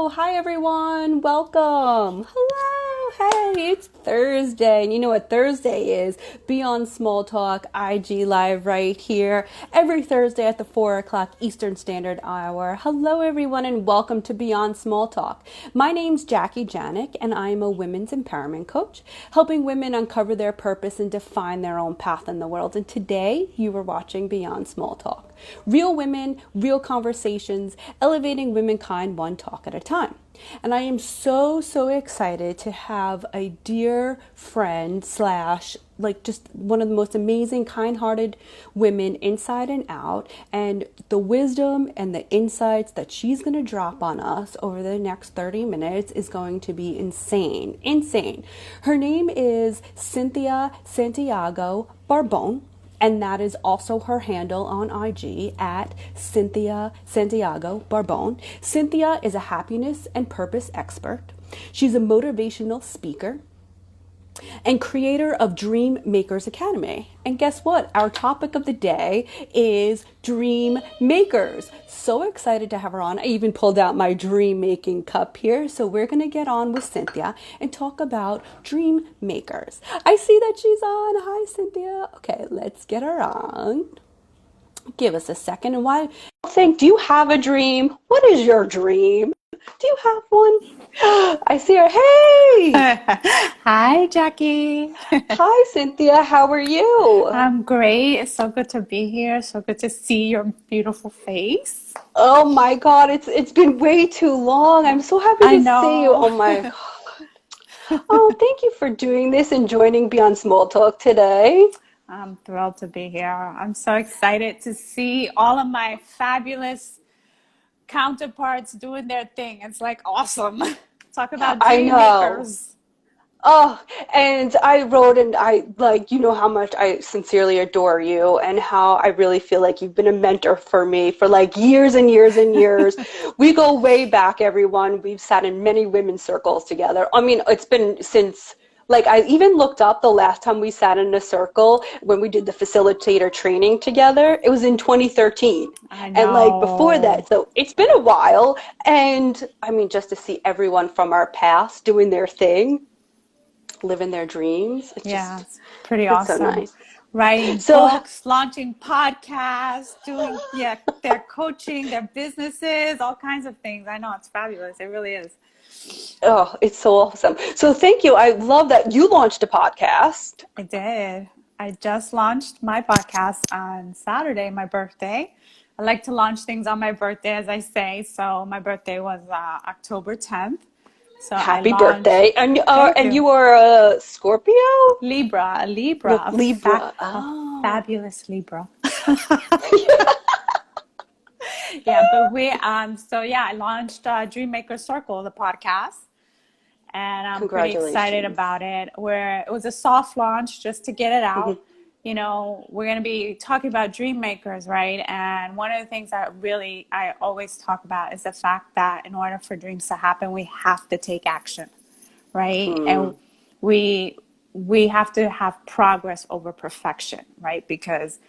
Hi everyone. Welcome. Hello. Hey, it's Thursday. And you know what Thursday is? Beyond Small Talk, IG Live right here every Thursday at the 4 o'clock Eastern Standard Hour. Hello everyone and welcome to Beyond Small Talk. My name's Jackie Janik and I am a women's empowerment coach, helping women uncover their purpose and define their own path in the world. And today you are watching Beyond Small Talk. Real women, real conversations, elevating womankind one talk at a time. And I am so excited to have a dear friend slash like just one of the most amazing, kind-hearted women inside and out, and the wisdom and the insights that she's going to drop on us over the next 30 minutes is going to be insane. Her name is Cynthia Santiago Borbon. And that is also her handle on IG at Cynthia Santiago Borbon. Cynthia is a happiness and purpose expert. She's a motivational speaker and creator of Dream Makers Academy. And guess what? Our topic of the day is dream makers. So excited to have her on. I even pulled out my dream making cup here. So we're going to get on with Cynthia and talk about dream makers. I see that she's on. Hi, Cynthia. Okay, let's get her on. Give us a second. And why think, do you have a dream? What is your dream? Do you have one? I see her. Hey! Hi, Jackie. Hi, Cynthia. How are you? I'm great. It's so good to be here. So good to see your beautiful face. Oh my God, it's been way too long. I'm so happy I to see you. know. Oh my God. Oh, thank you for doing this and joining Beyond Small Talk today. I'm thrilled to be here. I'm so excited to see all of my fabulous counterparts doing their thing. It's like awesome. Talk about I dream know. makers. Oh, and I wrote and I like, you know how much I sincerely adore you and how I really feel like you've been a mentor for me for like years and years and years. We go way back, everyone. We've sat in many women's circles together. I mean, it's been since like I even looked up the last time we sat in a circle when we did the facilitator training together. It was in 2013. I And like before know. that, so it's been a while. And I mean, just to see everyone from our past doing their thing, living their dreams. Yeah, it's pretty It's so awesome. nice. Writing So, books, launching podcasts, doing, yeah, their coaching, their businesses, all kinds of things. I know it's fabulous. It really is. oh, it's so awesome. So thank you. I love that you launched a podcast. I did. I just launched my podcast on Saturday, my birthday. I like to launch things on my birthday, as I say. So my birthday was October 10th. So I Happy launched, birthday. thank And you. you are a Scorpio? Libra, No, Libra, Libra. a Oh. fabulous Libra. Yeah, but so yeah, I launched Dream Maker Circle, the podcast, and I'm pretty excited Congratulations. about it. Where it was a soft launch just to get it Mhm. out. You know, we're going to be talking about dream makers, right? And one of the things that really I always talk about is the fact that in order for dreams to happen, we have to take action, right? And Mm. we we have to have progress over perfection, right? Because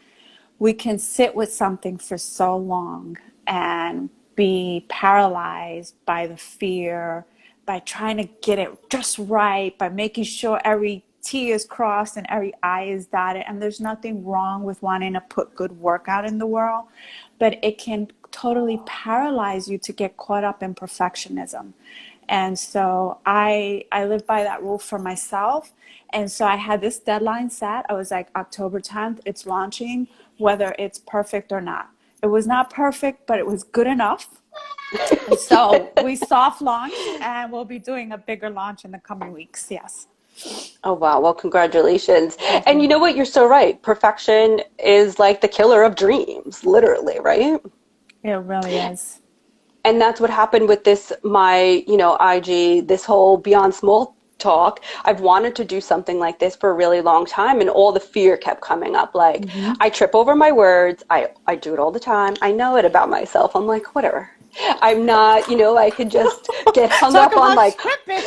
we can sit with something for so long and be paralyzed by the fear, by trying to get it just right, by making sure every T is crossed and every I is dotted. And there's nothing wrong with wanting to put good work out in the world, but it can totally paralyze you to get caught up in perfectionism. And so I live by that rule for myself. And so I had this deadline set. I was like, October 10th, it's launching, whether it's perfect or not. It was not perfect, but it was good enough. And so we soft launched and we'll be doing a bigger launch in the coming weeks. Yes. Oh, wow. Well, congratulations. Thank And you you. know what? You're so right. Perfection is like the killer of dreams, literally, right? It really is. And that's what happened with this, my, IG, this whole Beyond Small Talk. I've wanted to do something like this for a really long time, and all the fear kept coming up. Like, Hmm. I trip over my words. I do it all the time. I know it about myself. I'm like, whatever. I'm not, I could just get hung Talk up on about like, tripping.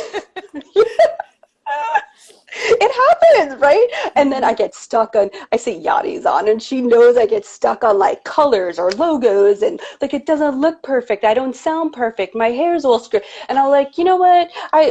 It happens, right? And then I get stuck on, I say Yachty's on, and she knows I get stuck on like colors or logos, and like it doesn't look perfect. I don't sound perfect. My hair's all screwed. And I'm like, you know what?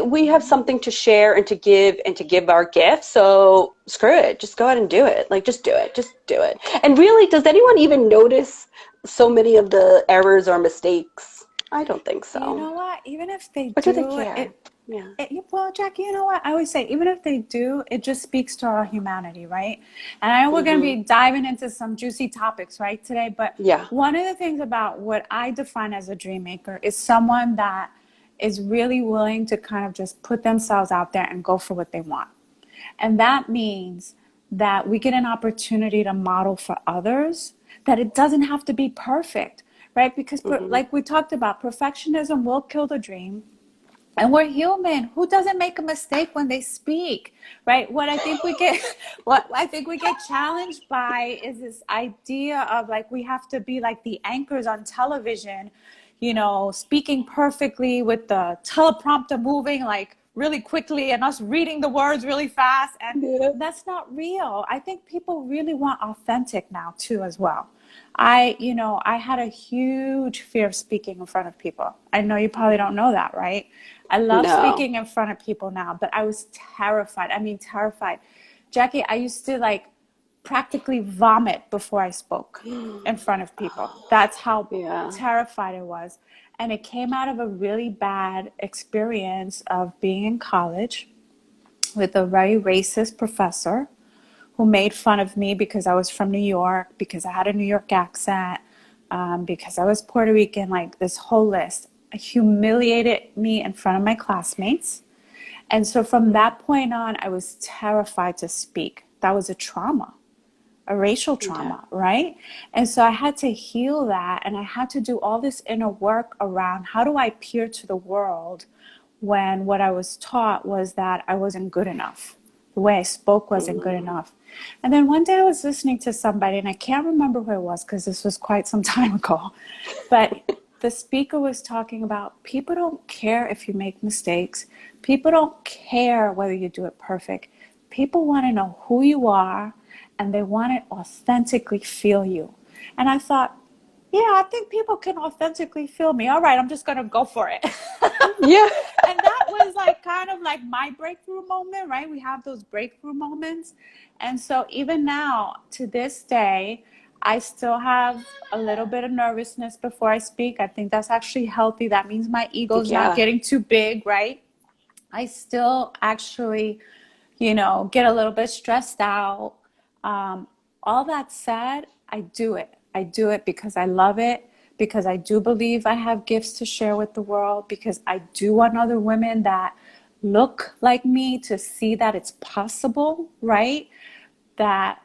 We have something to share and to give our gift. So screw it. Just go ahead and do it. Like, just do it. Just do it. And really, does anyone even notice so many of the errors or mistakes? I don't think You so. know what? Even if they Or do they do, care? Yeah. well, Jackie, you know what? I always say, even if they do, it just speaks to our humanity, right? And I know we're going to Mm-hmm. be diving into some juicy topics, right, today. But Yeah. one of the things about what I define as a dream maker is someone that is really willing to kind of just put themselves out there and go for what they want. And that means that we get an opportunity to model for others that it doesn't have to be perfect, right? Because, Mm-hmm. like we talked about, perfectionism will kill the dream. And we're human. Who doesn't make a mistake when they speak, right? What I think we get challenged by is this idea of like we have to be like the anchors on television, speaking perfectly with the teleprompter moving like really quickly and us reading the words really fast. And Yeah. that's not real. I think people really want authentic now too, as well. I had a huge fear of speaking in front of people. I know you probably don't know that, right? I love No. speaking in front of people now, but I was terrified. I mean, terrified. Jackie, I used to like practically vomit before I spoke in front of people. That's how Yeah. terrified I was. And it came out of a really bad experience of being in college with a very racist professor who made fun of me because I was from New York, because I had a New York accent, because I was Puerto Rican, like this whole list. Humiliated me in front of my classmates. And so from that point on, I was terrified to speak. That was a trauma, a racial Yeah. trauma, right? And so I had to heal that. And I had to do all this inner work around how do I appear to the world when what I was taught was that I wasn't good enough. The way I spoke wasn't good Mm. enough. And then one day I was listening to somebody, and I can't remember who it was because this was quite some time ago, but the speaker was talking about people don't care if you make mistakes. People don't care whether you do it perfect. People want to know who you are and they want to authentically feel you. And I thought, yeah, I think people can authentically feel me. All right, I'm just going to go for it. Yeah. And that was like kind of like my breakthrough moment, right? We have those breakthrough moments. And so even now, to this day, I still have a little bit of nervousness before I speak. I think that's actually healthy. That means my ego's not Yeah. getting too big, right? I still actually, get a little bit stressed out. Um, all that said, I do it. I do it because I love it, because I do believe I have gifts to share with the world, because I do want other women that look like me to see that it's possible, right? That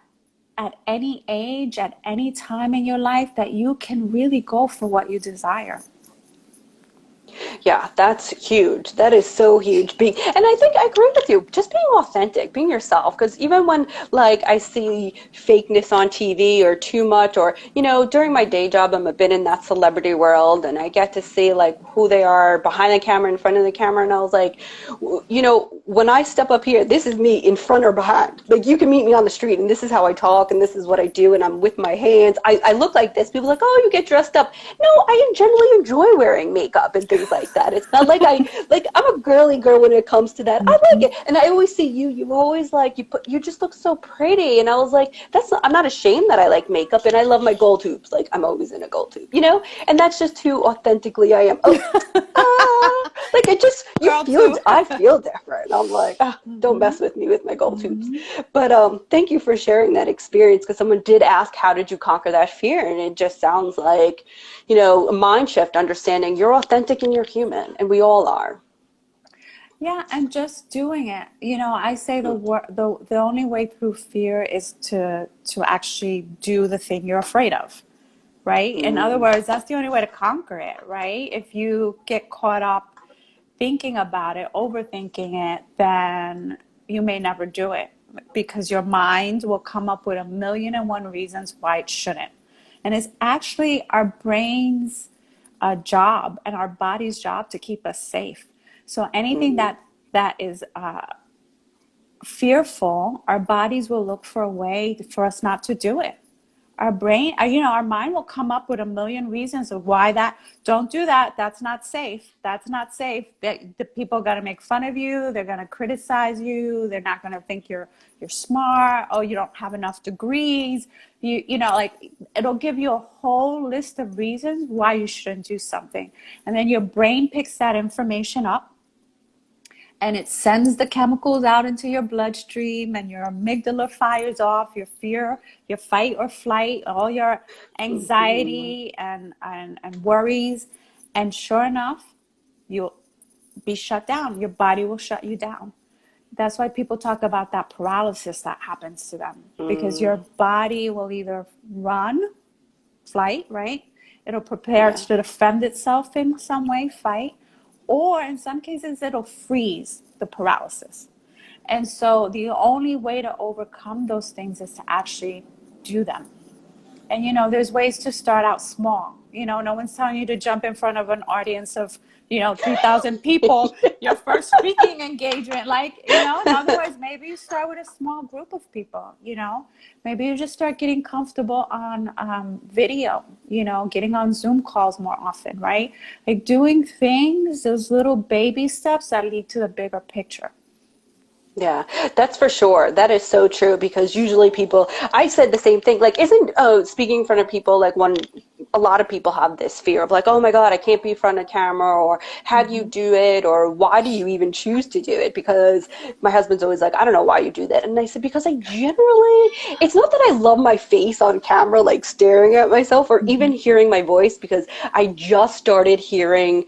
at any age, at any time in your life, that you can really go for what you desire. Yeah, that's huge. That is so huge. And I think I agree with you. Just being authentic, being yourself. Because even when like I see fakeness on TV or too much, or during my day job, I'm a bit in that celebrity world, and I get to see like who they are behind the camera, in front of the camera, and I was like, when I step up here, this is me in front or behind. Like you can meet me on the street, and this is how I talk, and this is what I do, and I'm with my hands. I look like this. People are like, oh, you get dressed up. No, I generally enjoy wearing makeup and things like that. It's not like I'm a girly girl when it comes to that. I like it. And I always see you always like you just look so pretty. And I was like, I'm not ashamed that I like makeup, and I love my gold tubes. Like I'm always in a gold tube. And that's just who authentically I am. Oh, like it just Girl, too. I feel different. I'm like, don't mess with me with my gold tubes. But thank you for sharing that experience, because someone did ask, how did you conquer that fear? And it just sounds like, a mind shift, understanding you're authentic and you're human, and we all are. Yeah, and just doing it. I say the only way through fear is to actually do the thing you're afraid of, right? In other Mm, words, that's the only way to conquer it, right? If you get caught up thinking about it, overthinking it, then you may never do it because your mind will come up with a million and one reasons why it shouldn't. And it's actually our brain's job and our body's job to keep us safe. So anything mm, that is fearful, our bodies will look for a way for us not to do it. Our brain, our mind will come up with a million reasons of why that, don't do that. That's not safe. That's not safe. The people are going to make fun of you. They're going to criticize you. They're not going to think you're smart. Oh, you don't have enough degrees. Like it'll give you a whole list of reasons why you shouldn't do something. And then your brain picks that information up and it sends the chemicals out into your bloodstream, and your amygdala fires off your fear, your fight or flight, all your Mm-hmm. anxiety and worries. And sure enough, you'll be shut down. Your body will shut you down. That's why people talk about that paralysis that happens to them, because your Mm, body will either run, flight, right? It'll prepare yeah. to defend itself in some way, fight, or in some cases, it'll freeze, the paralysis. And so the only way to overcome those things is to actually do them. And there's ways to start out small. No one's telling you to jump in front of an audience of 3,000 people, your first speaking engagement. Like, in other words, maybe you start with a small group of people. Maybe you just start getting comfortable on video, getting on Zoom calls more often, right? Like doing things, those little baby steps that lead to the bigger picture. Yeah, that's for sure. That is so true because usually people, I said the same thing. Like, isn't speaking in front of people like a lot of people have this fear of like, oh my God, I can't be in front of camera, or how do you Mm-hmm. do it, or why do you even choose to do it? Because my husband's always like, I don't know why you do that. And I said, because I generally, it's not that I love my face on camera, like staring at myself or even Mm-hmm. hearing my voice, because I just started hearing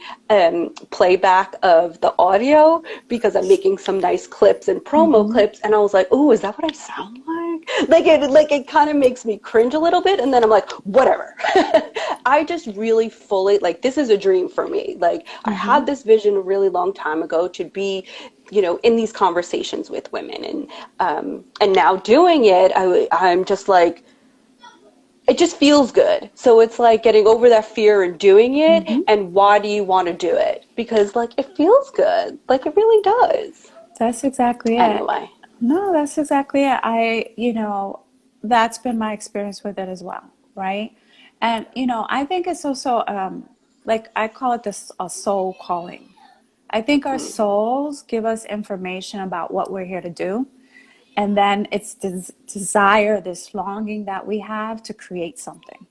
playback of the audio because I'm making some nice clips and promo Mm-hmm. clips, and I was like, "Oh, is that what I sound like?" Like it kind of makes me cringe a little bit, and then I'm like, "Whatever." I just really fully like this is a dream for me. Like I Mm-hmm. had this vision a really long time ago to be, in these conversations with women, and now doing it, I'm just like it just feels good. So it's like getting over that fear and doing it. Mm-hmm. And why do you want to do it? Because like it feels good. Like it really does. That's exactly it. Anyway. No, that's exactly it. That's been my experience with it as well, right? And, I think it's also, like I call it this a soul calling. I think our Mm-hmm. souls give us information about what we're here to do. And then it's this desire, this longing that we have to create something,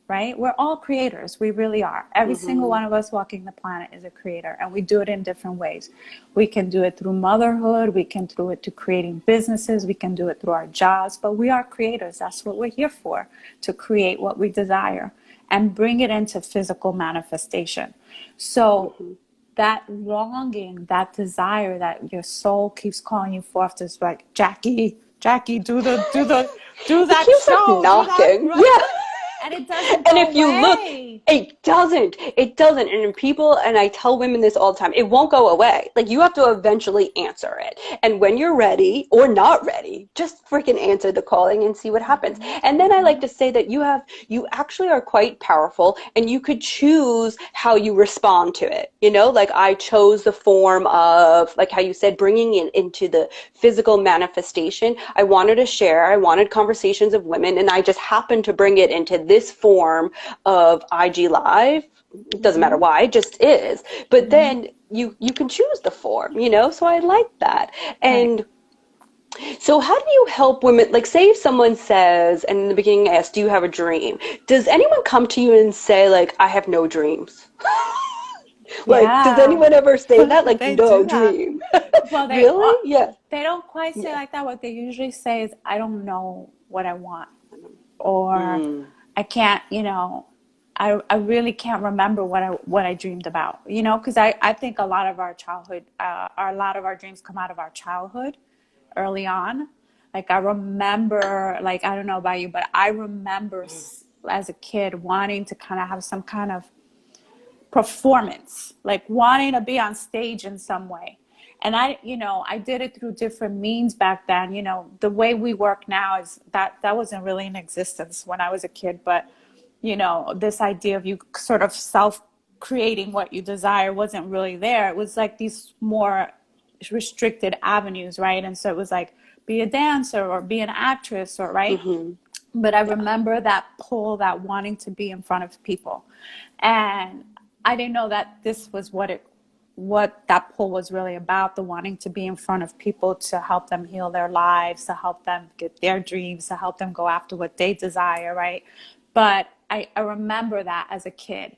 right? We're all creators. We really are. Every single Mm-hmm. one of us walking the planet is a creator, and we do it in different ways. We can do it through motherhood. We can do it to creating businesses. We can do it through our jobs, but we are creators. That's what we're here for, to create what we desire and bring it into physical manifestation. So Mm-hmm. that longing, that desire that your soul keeps calling you forth is like, Jackie, Jackie, do It that keeps like show, do that, knocking. right? Yeah. And it doesn't And go if you look, away. it doesn't. It doesn't. And people, and I tell women this all the time, it won't go away. Like you have to eventually answer it. And when you're ready or not ready, just freaking answer the calling and see what happens. Mm-hmm, And then I like mm-hmm, to say that you actually are quite powerful and you could choose how you respond to it. Like I chose the form of, like how you said, bringing it into the physical manifestation. I wanted to share, I wanted conversations of women, and I just happened to bring it into this form of IG Live. It doesn't matter mm-hmm, why, it just is. But mm-hmm. then you can choose the form. So I like that. Right. And so how do you help women? Like, say if someone says, and in the beginning I asked, do you have a dream? Does anyone come to you and say, like, I have no dreams? Like, does Yeah, anyone ever say that? Like, they no do that. dream. Well, Really? Yeah. they don't quite say Yeah. like that. What they usually say is, I don't know what I want, or Mm. I can't, I really can't remember what I dreamed about, because I think a lot of our childhood, a lot of our dreams come out of our childhood early on. Like I remember, like, I don't know about you, but I remember as a kid wanting to kind of have some kind of performance, like wanting to be on stage in some way. And I did it through different means back then. The way we work now is that wasn't really in existence when I was a kid. But, this idea of you sort of self creating what you desire wasn't really there. It was like these more restricted avenues, right? And so it was like, be a dancer or be an actress, or right. Mm-hmm. But I Yeah. remember that pull, that wanting to be in front of people. And I didn't know that this was what that pull was really about, the wanting to be in front of people to help them heal their lives, to help them get their dreams, to help them go after what they desire, right? But I remember that as a kid.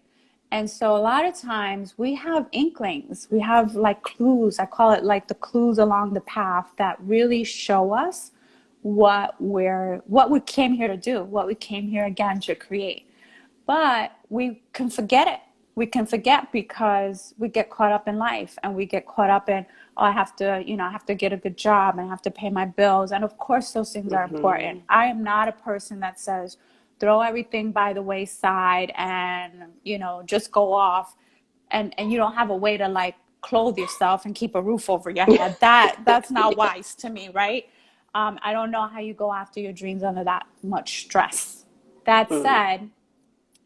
And so a lot of times we have inklings, we have like clues. I call it like the clues along the path that really show us what we came here to do, what we came here again to create. But we can forget it. We can forget because we get caught up in life, and we get caught up in, oh, I have to, I have to get a good job and I have to pay my bills. And of course, those things are important. Mm-hmm. I am not a person that says, throw everything by the wayside and, just go off, and you don't have a way to like clothe yourself and keep a roof over your head. That's not Yeah. wise to me, right? I don't know how you go after your dreams under that much stress. That Mm. said,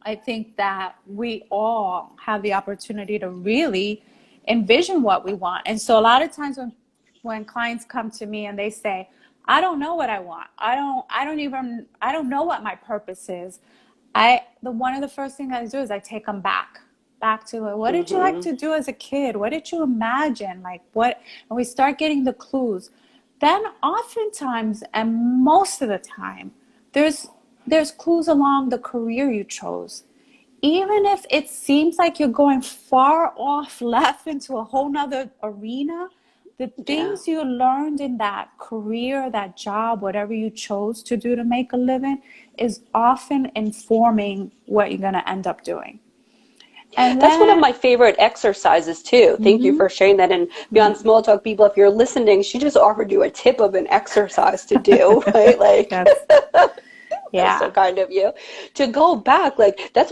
I think that we all have the opportunity to really envision what we want. And so a lot of times when clients come to me and they say, I don't know what I want. I don't know what my purpose is. One of the first things I do is I take them back to, what did you like Mm-hmm. to do as a kid? What did you imagine? Like what? And we start getting the clues. Then oftentimes, and most of the time, there's clues along the career you chose. Even if it seems like you're going far off left into a whole nother arena, the Yeah. things you learned in that career, that job, whatever you chose to do to make a living, is often informing what you're going to end up doing. And That's one of then, my favorite exercises too. Thank you mm-hmm, for sharing that. And Beyond Small Talk people, if you're listening, she just offered you a tip of an exercise to do, right? Like that's, that's so yeah. kind of you. To go back, like that's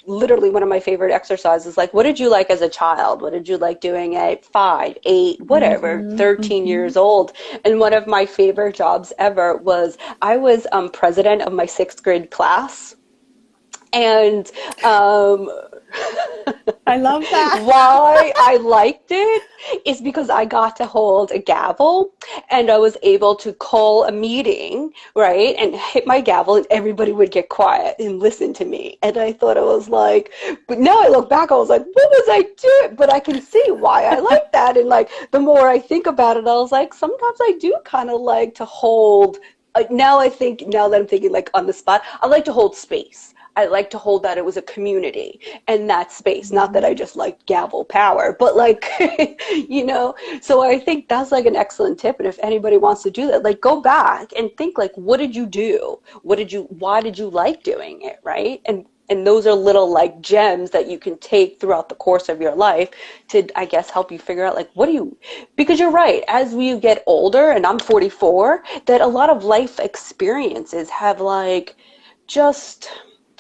literally one of my favorite exercises. Like, what did you like as a child? What did you like doing at 5, 8, whatever, Mm-hmm, 13 mm-hmm. years old? And one of my favorite jobs ever was I was president of my sixth grade class. And um, I love that. why I liked it is because I got to hold a gavel and I was able to call a meeting, right? And hit my gavel and everybody would get quiet and listen to me. And I thought it was like, but now I look back, I was like, what was I doing? But I can see why I like that. And like, the more I think about it, I was like, sometimes I do kind of like to hold, now that I'm thinking like on the spot, I like to hold space. I like to hold that it was a community and that space. Not that I Mm-hmm. just like gavel power, but like, so I think that's like an excellent tip. And if anybody wants to do that, like go back and think like, what did you do? Why did you like doing it? Right. And those are little like gems that you can take throughout the course of your life to, I guess, help you figure out like, because you're right, as we get older, and I'm 44, that a lot of life experiences have like, just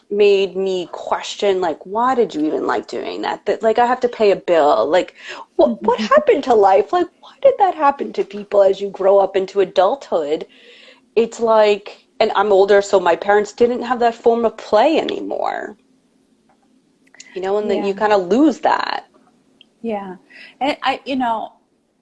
made me question like why did you even like doing that like I have to pay a bill, like what happened to life, like why did that happen to people as you grow up into adulthood? It's like, and I'm older, so my parents didn't have that form of play anymore, and then you Yeah. kind of lose that. Yeah. And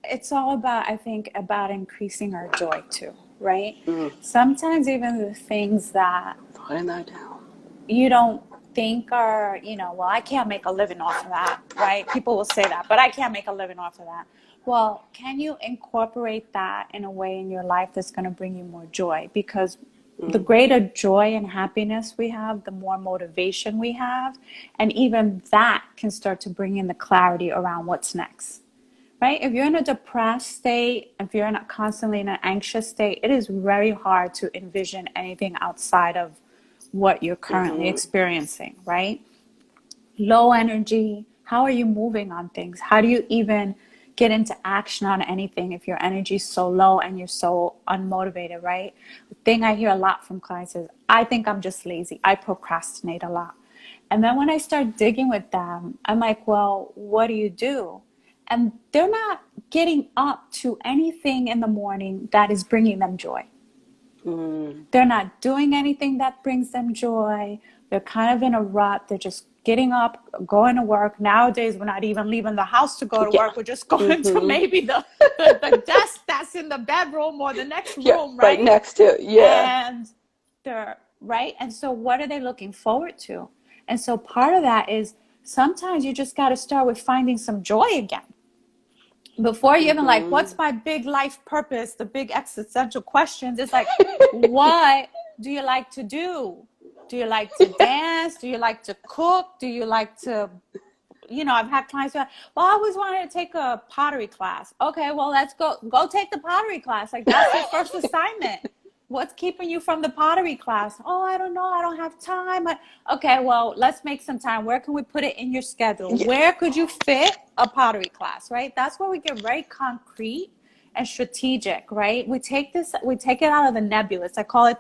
it's all about, I think, about increasing our joy too, right? Mm, Sometimes even the things that putting that down. you don't think are, well, I can't make a living off of that, right? People will say that, but I can't make a living off of that. Well, can you incorporate that in a way in your life that's going to bring you more joy? Because the Mm, greater joy and happiness we have, the more motivation we have. And even that can start to bring in the clarity around what's next, right? If you're in a depressed state, if you're constantly in an anxious state, it is very hard to envision anything outside of what you're currently mm-hmm. experiencing, right? Low energy. How are you moving on things? How do you even get into action on anything if your energy is so low and you're so unmotivated, right? The thing I hear a lot from clients is, I think I'm just lazy. I procrastinate a lot. And then when I start digging with them, I'm like, well, what do you do? And they're not getting up to anything in the morning that is bringing them joy. Mm, They're not doing anything that brings them joy. They're kind of in a rut. They're just getting up, going to work. Nowadays, we're not even leaving the house to go to Yeah. work. We're just going to Mm-hmm. maybe the desk that's in the bedroom or the next Yeah, room, right right? next to it. Yeah. And they're right. And so what are they looking forward to? And so part of that is sometimes you just got to start with finding some joy again. Before you even like, Mm-hmm. what's my big life purpose? The big existential questions. It's like, what do you like to do? Do you like to dance? Do you like to cook? Do you like to, I've had clients who are, well, I always wanted to take a pottery class. Okay, well, let's go take the pottery class. Like that's your first assignment. What's keeping you from the pottery class? Oh, I don't know. I don't have time. Okay, well, let's make some time. Where can we put it in your schedule? Yeah. Where could you fit a pottery class, right? That's where we get very concrete and strategic, right? We take it out of the nebulous. I call it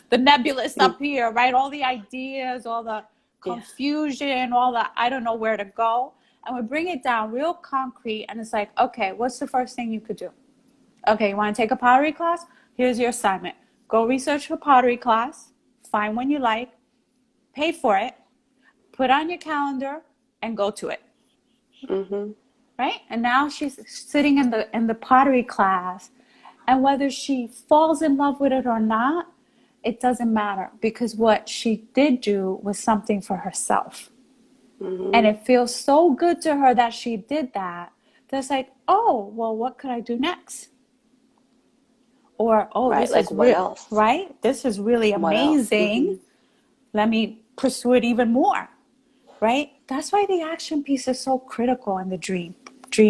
the nebulous Mm. up here, right? All the ideas, all the Yeah. confusion, all the I don't know where to go. And we bring it down real concrete. And it's like, okay, what's the first thing you could do? Okay, you want to take a pottery class? Here's your assignment. Go research a pottery class, find one you like, pay for it, put on your calendar, and go to it. Mm-hmm. Right? And now she's sitting in the pottery class, and whether she falls in love with it or not, it doesn't matter because what she did do was something for herself. And Mm-hmm. it feels so good to her that she did that. That's like, oh, well, what could I do next? Or, oh, Right. this Like is what real, else? right? This is really What else? amazing. Mm-hmm. Let me pursue it even more, right? That's why the action piece is so critical in the dream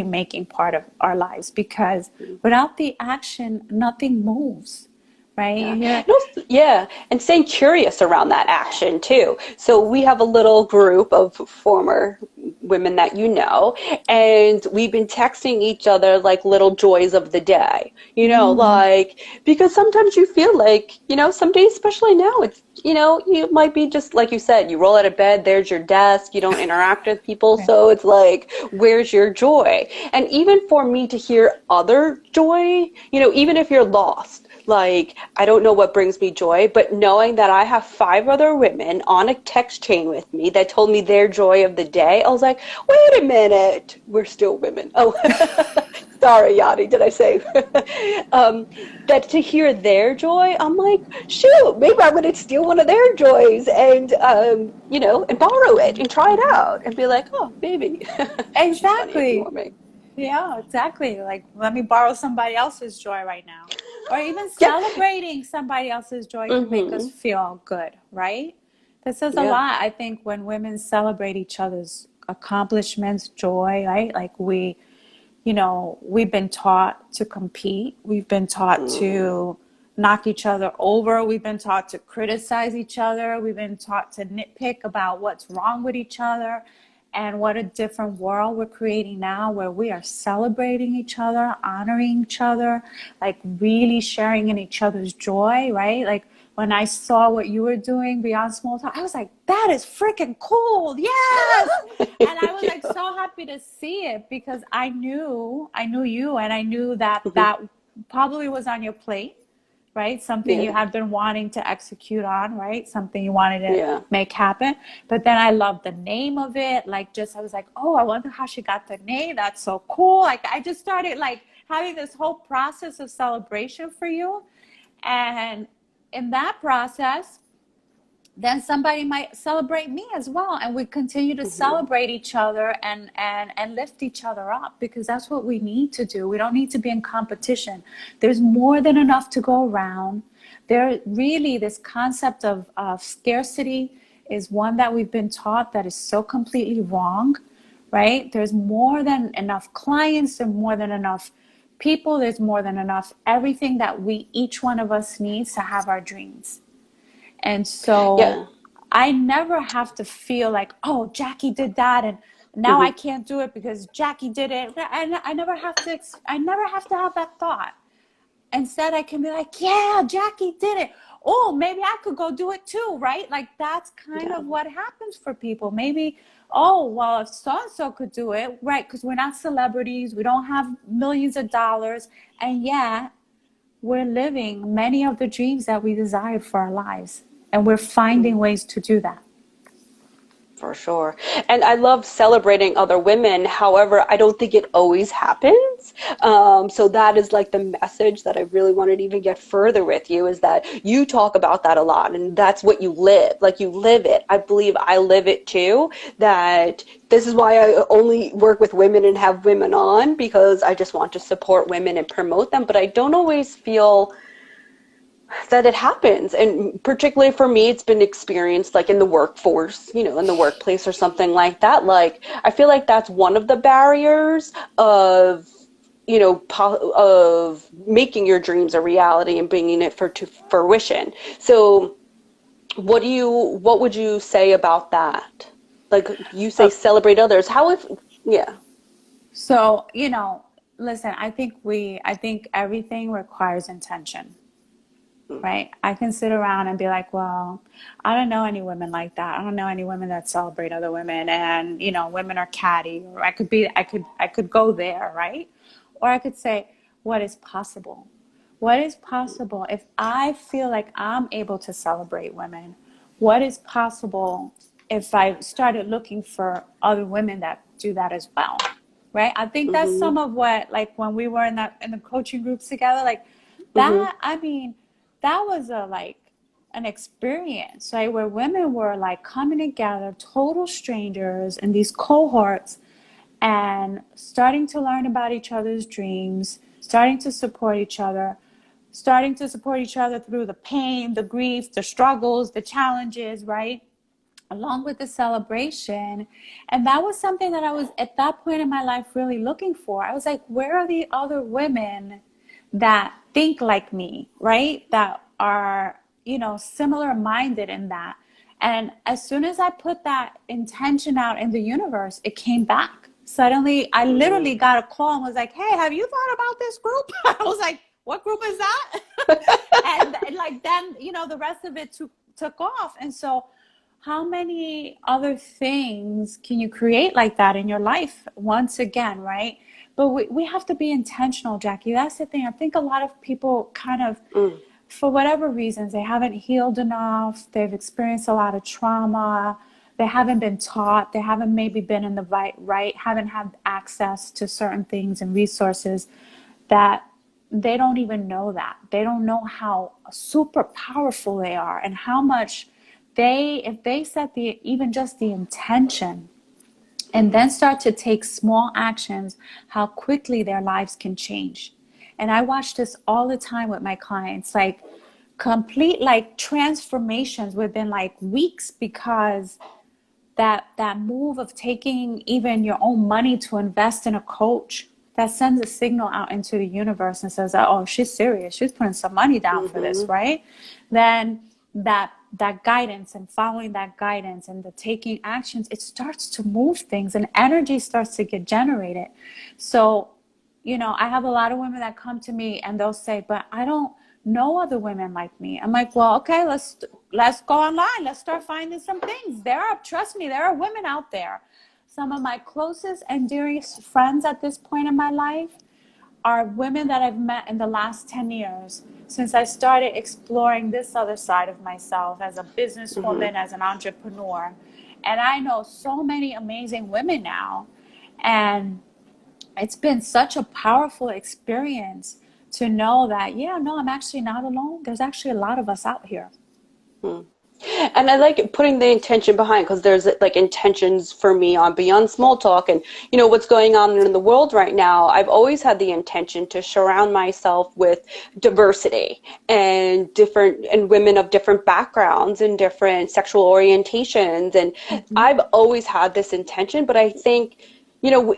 making part of our lives, because without the action, nothing moves, right? Yeah. You hear, No, yeah. And staying curious around that action too. So we have a little group of former women that you know, and we've been texting each other like little joys of the day, mm, like because sometimes you feel like, some days, especially now, it's, you might be just like you said, you roll out of bed, there's your desk, you don't interact with people. right. So it's like, where's your joy? And even for me to hear other joy, even if you're lost, like, I don't know what brings me joy, but knowing that I have 5 other women on a text chain with me that told me their joy of the day, I was like, wait a minute, we're still women. Oh, sorry, Yadi, did I say? That to hear their joy, I'm like, shoot, maybe I'm going to steal one of their joys and, and borrow it and try it out and be like, oh, maybe she's funny Exactly. ignore me. Yeah, exactly. Like, let me borrow somebody else's joy right now. Or even Yeah. celebrating somebody else's joy can make us Mm-hmm. feel good, right? That says a Yeah. lot, I think, when women celebrate each other's accomplishments, joy, right? Like we've been taught to compete. We've been taught Mm. to knock each other over. We've been taught to criticize each other. We've been taught to nitpick about what's wrong with each other. And what a different world we're creating now, where we are celebrating each other, honoring each other, like really sharing in each other's joy, right? Like when I saw what you were doing beyond small talk, I was like, that is freaking cool. Yes. And I was like so happy to see it because I knew you, and I knew that that probably was on your plate, right? Something you Yeah. had been wanting to execute on, right? Something you wanted to Yeah. make happen. But then I loved the name of it. I was like, oh, I wonder how she got the name. That's so cool. Like I just started like having this whole process of celebration for you. And in that process, then somebody might celebrate me as well, and we continue to Mm-hmm. celebrate each other and lift each other up, because that's what we need to do. We don't need to be in competition. There's more than enough to go around. There really, this concept of scarcity is one that we've been taught that is so completely wrong, right? There's more than enough clients, there's more than enough people, there's more than enough everything that each one of us needs to have our dreams. And so Yeah. I never have to feel like, oh, Jackie did that, and now I Mm-hmm. can't do it because Jackie did it. I never have to. I never have to have that thought. Instead, I can be like, yeah, Jackie did it. Oh, maybe I could go do it too, right? Like that's kind Yeah. of what happens for people. Maybe, oh, well, if so and so could do it, right? Because we're not celebrities, we don't have millions of dollars, and yet we're living many of the dreams that we desired for our lives. And we're finding ways to do that. For sure. And I love celebrating other women. However, I don't think it always happens. So that is like the message that I really wanted to even get further with you, is that you talk about that a lot, and that's what you live. Like, you live it. I believe I live it too. That this is why I only work with women and have women on, because I just want to support women and promote them. But I don't always feel that it happens. And particularly for me, it's been experienced like in the workforce, in the workplace or something like that. Like, I feel like that's one of the barriers of, of making your dreams a reality and bringing it to fruition. So what would you say about that? Like, you say Uh, celebrate others. How if, yeah. so, listen, I think everything requires intention. Right? I can sit around and be like, well, I don't know any women like that. I don't know any women that celebrate other women, and women are catty. Or I could go there, right? Or I could say, what is possible? What is possible if I feel like I'm able to celebrate women? What is possible if I started looking for other women that do that as well? Right? I think that's Mm-hmm. some of what, like, when we were in the coaching groups together, like Mm-hmm. that, I mean, that was an experience, right? Where women were like coming together, total strangers in these cohorts, and starting to learn about each other's dreams, starting to support each other through the pain, the grief, the struggles, the challenges, right? Along with the celebration. And that was something that I was at that point in my life really looking for. I was like, where are the other women that think like me, right? That are, similar minded in that. And as soon as I put that intention out in the universe, it came back. Suddenly, I literally got a call and was like, hey, have you thought about this group? I was like, what group is that? and like, then, the rest of it took off. And so, how many other things can you create like that in your life once again, right? But we have to be intentional, Jackie. That's the thing. I think a lot of people kind of, Mm. for whatever reasons, they haven't healed enough. They've experienced a lot of trauma. They haven't been taught. They haven't maybe been in the right, haven't had access to certain things and resources, that they don't even know that. They don't know how super powerful they are, and how much if they set even just the intention, and then start to take small actions, how quickly their lives can change. And I watch this all the time with my clients, like complete like transformations within like weeks, because that move of taking even your own money to invest in a coach, that sends a signal out into the universe and says, oh, she's serious, she's putting some money down for Mm-hmm. this, right? Then that guidance, and following that guidance and the taking actions, it starts to move things, and energy starts to get generated. So I have a lot of women that come to me and they'll say, but I don't know other women like me. I'm like, well, okay, let's go online. Let's start finding some things. Trust me, there are women out there. Some of my closest and dearest friends at this point in my life are women that I've met in the last 10 years, since I started exploring this other side of myself as a Mm-hmm. businesswoman, as an entrepreneur. And I know so many amazing women now. And it's been such a powerful experience to know that, yeah, no, I'm actually not alone. There's actually a lot of us out here. Mm. And I like putting the intention behind, because there's like intentions for me on Beyond Small Talk, and what's going on in the world right now. I've always had the intention to surround myself with diversity and women of different backgrounds and different sexual orientations. And Mm-hmm. I've always had this intention, but I think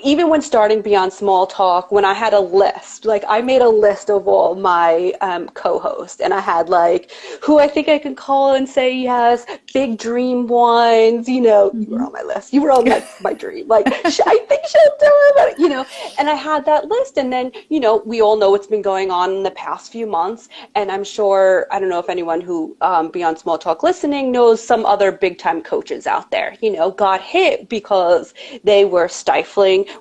even when starting Beyond Small Talk, when I had a list, like I made a list of all my co-hosts, and I had like who I think I could call and say yes, big dream ones. You were Mm-hmm. on my list. You were on my dream. Like, I think she'll do it. And I had that list, and then we all know what's been going on in the past few months, and I'm sure, I don't know if anyone who Beyond Small Talk listening knows some other big time coaches out there. Got hit because they were stifling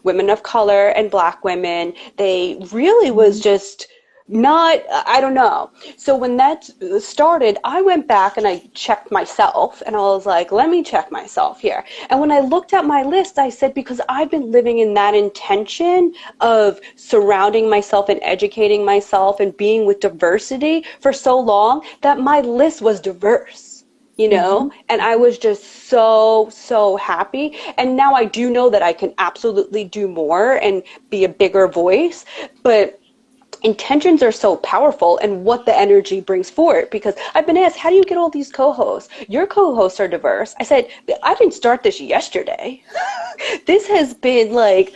women of color and Black women. They really was just not, I don't know. So when that started, I went back and I checked myself and I was like, let me check myself here. And when I looked at my list, I said, because I've been living in that intention of surrounding myself and educating myself and being with diversity for so long, that my list was diverse, Mm-hmm. and I was just so happy. And now I do know that I can absolutely do more and be a bigger voice, but intentions are so powerful and what the energy brings forward, because I've been asked, how do you get all these co-hosts? Your co-hosts are diverse. I said, I didn't start this yesterday. This has been like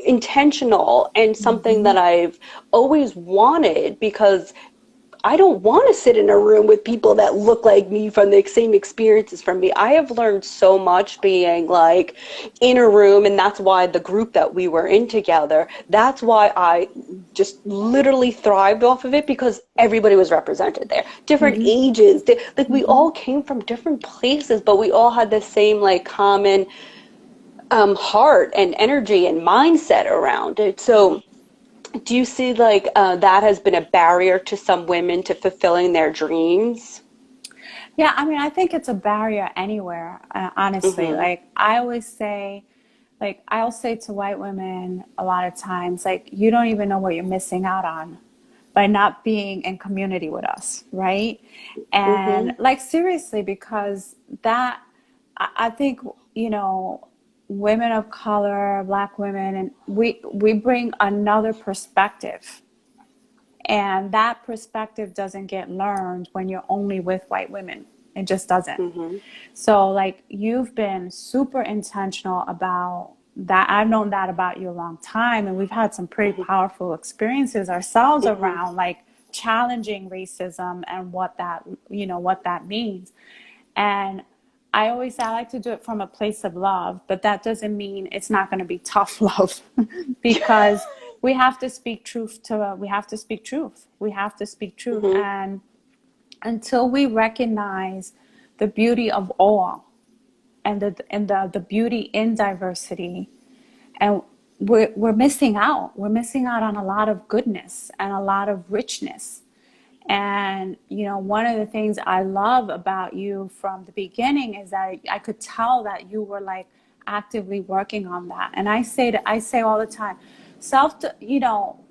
intentional and something Mm-hmm. that I've always wanted, because I don't want to sit in a room with people that look like me from the same experiences from me. I have learned so much being like in a room, and that's why the group that we were in together, that's why I just literally thrived off of it, because everybody was represented there. Different Mm-hmm. ages, like we Mm-hmm. all came from different places, but we all had the same like common heart and energy and mindset around it. So do you see like that has been a barrier to some women to fulfilling their dreams? Yeah, I mean, I think it's a barrier anywhere, honestly. Mm-hmm. Like, I always say, like, I'll say to white women a lot of times, like, you don't even know what you're missing out on by not being in community with us, right? And, Mm-hmm. like, seriously, because that, I think, you know, women of color, Black women, and we bring another perspective, and that perspective doesn't get learned when you're only with white women. It just doesn't. Mm-hmm. So, like, you've been super intentional about that. I've known that about you a long time, and we've had some pretty powerful experiences ourselves Mm-hmm. around like challenging racism and what that, what that means. And I always say I like to do it from a place of love, but that doesn't mean it's not going to be tough love because we have to speak truth to, we have to speak truth. We have to speak truth. Mm-hmm. And until we recognize the beauty of all and the beauty in diversity, and we're missing out. We're missing out on a lot of goodness and a lot of richness. And, one of the things I love about you from the beginning is that I could tell that you were like actively working on that. And I say all the time,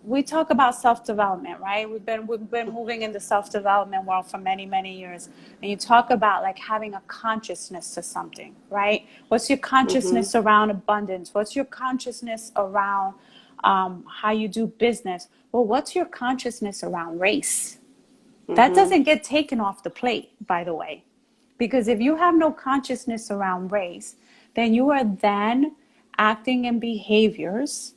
we talk about self-development, right? We've been moving in the self-development world for many, many years. And you talk about like having a consciousness to something, right? What's your Mm-hmm. consciousness around abundance? What's your consciousness around how you do business? Well, what's your consciousness around race? That Mm-hmm. doesn't get taken off the plate, by the way. Because if you have no consciousness around race, then you are then acting in behaviors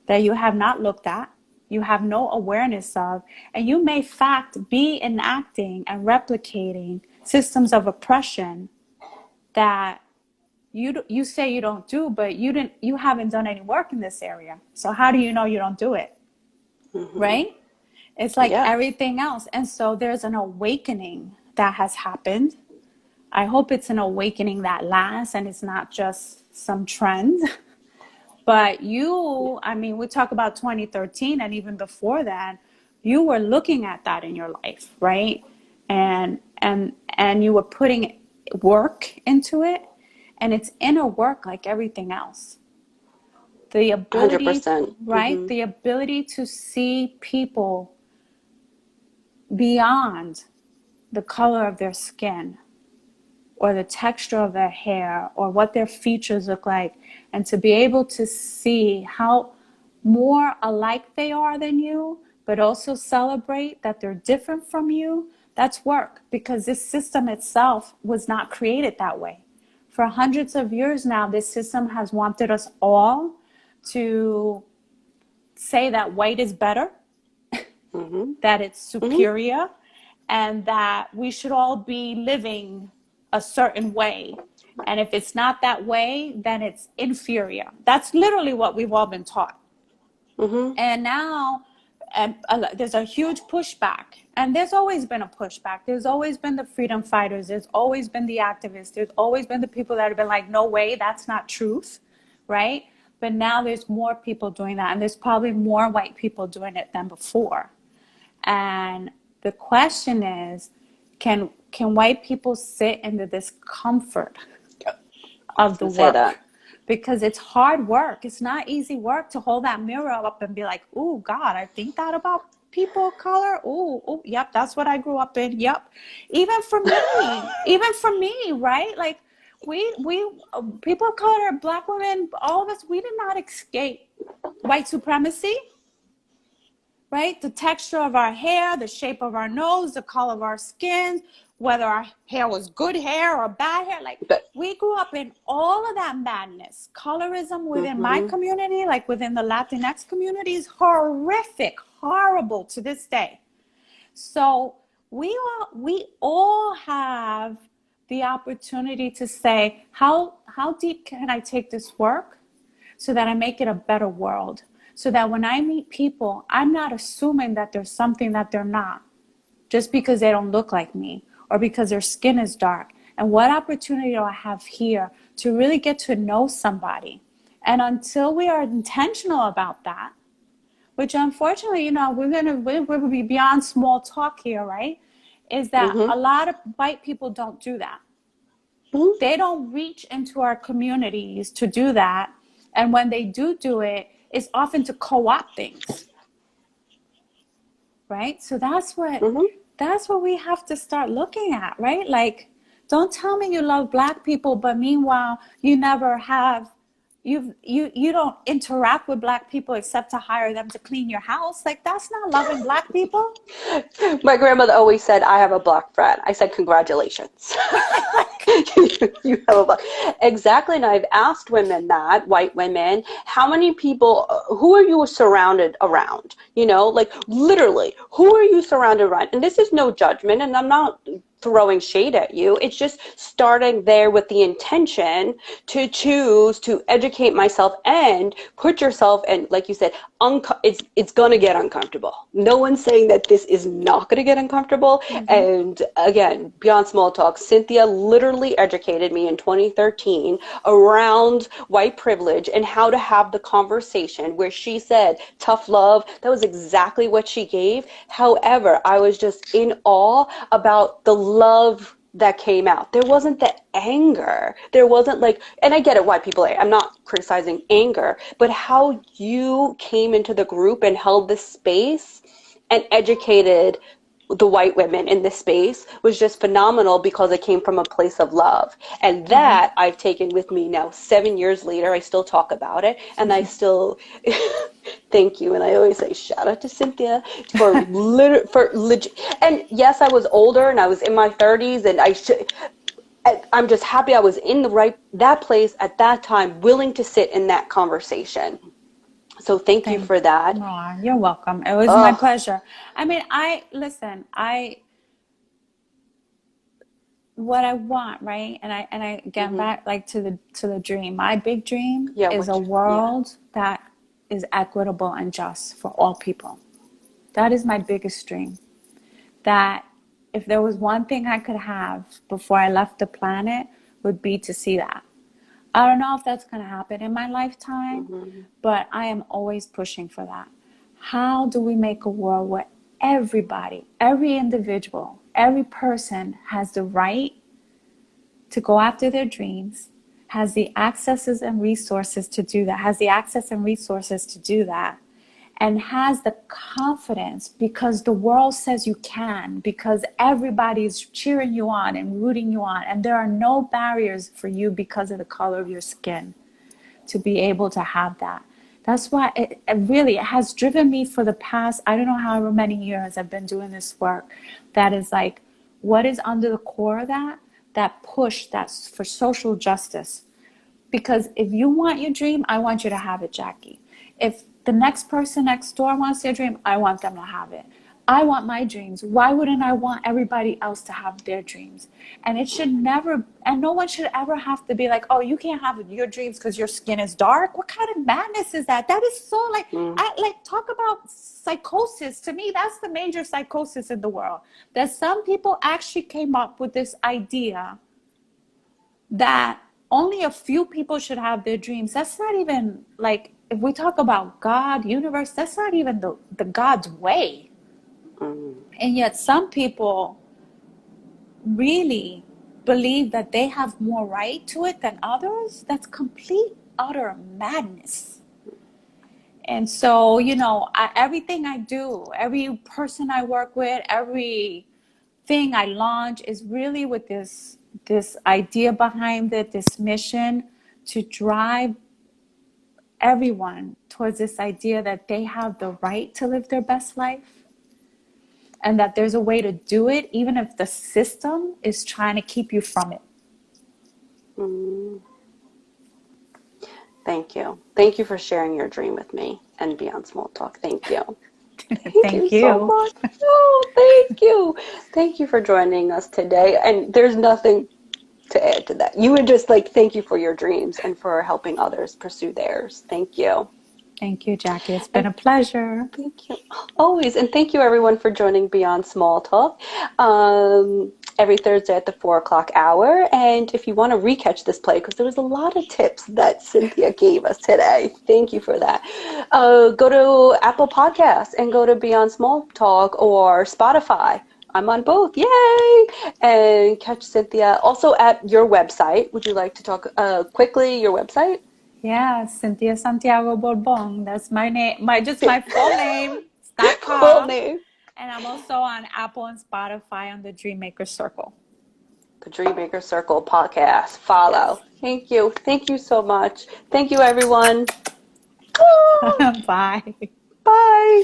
that you have not looked at, you have no awareness of, and you may, in fact, be enacting and replicating systems of oppression that you say you don't do, but you haven't done any work in this area. So how do you know you don't do it? Mm-hmm. Right? It's like Yeah. everything else. And so there's an awakening that has happened. I hope it's an awakening that lasts and it's not just some trend. But I mean, we talk about 2013 and even before that, you were looking at that in your life, right? And you were putting work into it, and it's inner work like everything else. The ability, 100%. right? Mm-hmm. The ability to see people beyond the color of their skin or the texture of their hair or what their features look like, and to be able to see how more alike they are than you, but also celebrate that they're different from you. That's work, because this system itself was not created that way. For hundreds of years now, this system has wanted us all to say that white is better, Mm-hmm. that it's Mm-hmm. superior, and that we should all be living a certain way. And if it's not that way, then it's inferior. That's literally what we've all been taught. Mm-hmm. And now there's a huge pushback. And there's always been a pushback. There's always been the freedom fighters. There's always been the activists. There's always been the people that have been like, no way, that's not truth, right? But now there's more people doing that. And there's probably more white people doing it than before. And the question is, can white people sit in the discomfort of the Say that. work? Because it's hard work. It's not easy work to hold that mirror up and be like, oh God, I think that about people of color. Oh, yep, that's what I grew up in. Yep. Even for me, right? Like we people of color, Black women, all of us, we did not escape white supremacy, right? The texture of our hair, the shape of our nose, the color of our skin, whether our hair was good hair or bad hair. Like, But we grew up in all of that madness. Colorism within my mm-hmm. community, like within the Latinx community, is horrific, horrible to this day. So we all have the opportunity to say, how deep can I take this work so that I make it a better world? So that when I meet people, I'm not assuming that there's something that they're not, just because they don't look like me or because their skin is dark. And what opportunity do I have here to really get to know somebody? And until we are intentional about that, which unfortunately, we'll be beyond small talk here, right? Is that Mm-hmm. a lot of white people don't do that. Mm-hmm. They don't reach into our communities to do that. And when they do it, it's often to co-opt things, right? So that's what we have to start looking at, right? Like, don't tell me you love Black people, but meanwhile you never have, you don't interact with Black people except to hire them to clean your house. Like, that's not loving Black people. My grandmother always said, I have a Black friend. I said, congratulations. Like, You have a Black. Exactly. And I've asked women that, white women, how many people, who are you surrounded around? Like literally, who are you surrounded around? And this is no judgment, and I'm not throwing shade at you. It's just starting there with the intention to choose to educate myself and put yourself in, like you said, it's gonna get uncomfortable. No one's saying that this is not gonna get uncomfortable. mm-hmm. And again, beyond small talk, Cynthia literally educated me in 2013 around white privilege and how to have the conversation, where she said tough love. That was exactly what she gave. However, I was just in awe about the love that came out. There wasn't the anger. There wasn't like, and I get it why people, I'm not criticizing anger, but how you came into the group and held this space and educated the white women in this space was just phenomenal, because it came from a place of love. And that I've taken with me now 7 years later. I still talk about it, and I still thank you. And I always say shout out to Cynthia for legit. And yes, I was older and I was in my 30s, and I'm just happy I was in that place at that time, willing to sit in that conversation. So thank you for that. Oh, you're welcome. It was my pleasure. I mean, what I want, right? And I get back like to the dream. My big dream is a world that is equitable and just for all people. That is my biggest dream. That if there was one thing I could have before I left the planet, would be to see that. I don't know if that's going to happen in my lifetime, but I am always pushing for that. How do we make a world where everybody, every individual, every person has the right to go after their dreams, has the accesses and resources to do that, and has the confidence, because the world says you can, because everybody's cheering you on and rooting you on, and there are no barriers for you because of the color of your skin to be able to have that. That's why it really has driven me for the past, I don't know however many years I've been doing this work. That is like, what is under the core of that push that's for social justice. Because if you want your dream, I want you to have it, Jackie. If the next person next door wants their dream, I want them to have it. I want my dreams. Why wouldn't I want everybody else to have their dreams? And it should never, and no one should ever have to be like, oh, you can't have your dreams because your skin is dark. What kind of madness is that? That is so talk about psychosis. To me, that's the major psychosis in the world. That some people actually came up with this idea that only a few people should have their dreams. That's not even like, if we talk about God, universe, that's not even the God's way. And yet some people really believe that they have more right to it than others. That's complete, utter madness. And so, everything I do, every person I work with, every thing I launch is really with this idea behind it, this mission to drive everyone towards this idea that they have the right to live their best life, and that there's a way to do it even if the system is trying to keep you from it. Thank you. Thank you for sharing your dream with me and Beyond Small Talk. Thank you. Thank you Thank so you. much. Oh, thank you. Thank you for joining us today. And there's nothing to add to that. You would just thank you for your dreams and for helping others pursue theirs. Thank you. Thank you, Jackie. It's been And a pleasure. thank you. Always. And thank you, everyone, for joining Beyond Small Talk every Thursday at the 4 o'clock hour. And if you want to recatch this play, because there was a lot of tips that Cynthia gave us today, thank you for that. Go to Apple Podcasts and go to Beyond Small Talk or Spotify. I'm on both. Yay! And catch Cynthia also at your website. Would you like to talk quickly your website? Yeah, Cynthia Santiago Borbon. That's my name, my full name. It's Full .com. name. And I'm also on Apple and Spotify on the Dreammaker Circle. The Dreammaker Circle podcast. Follow. Yes. Thank you. Thank you so much. Thank you, everyone. Bye. Bye.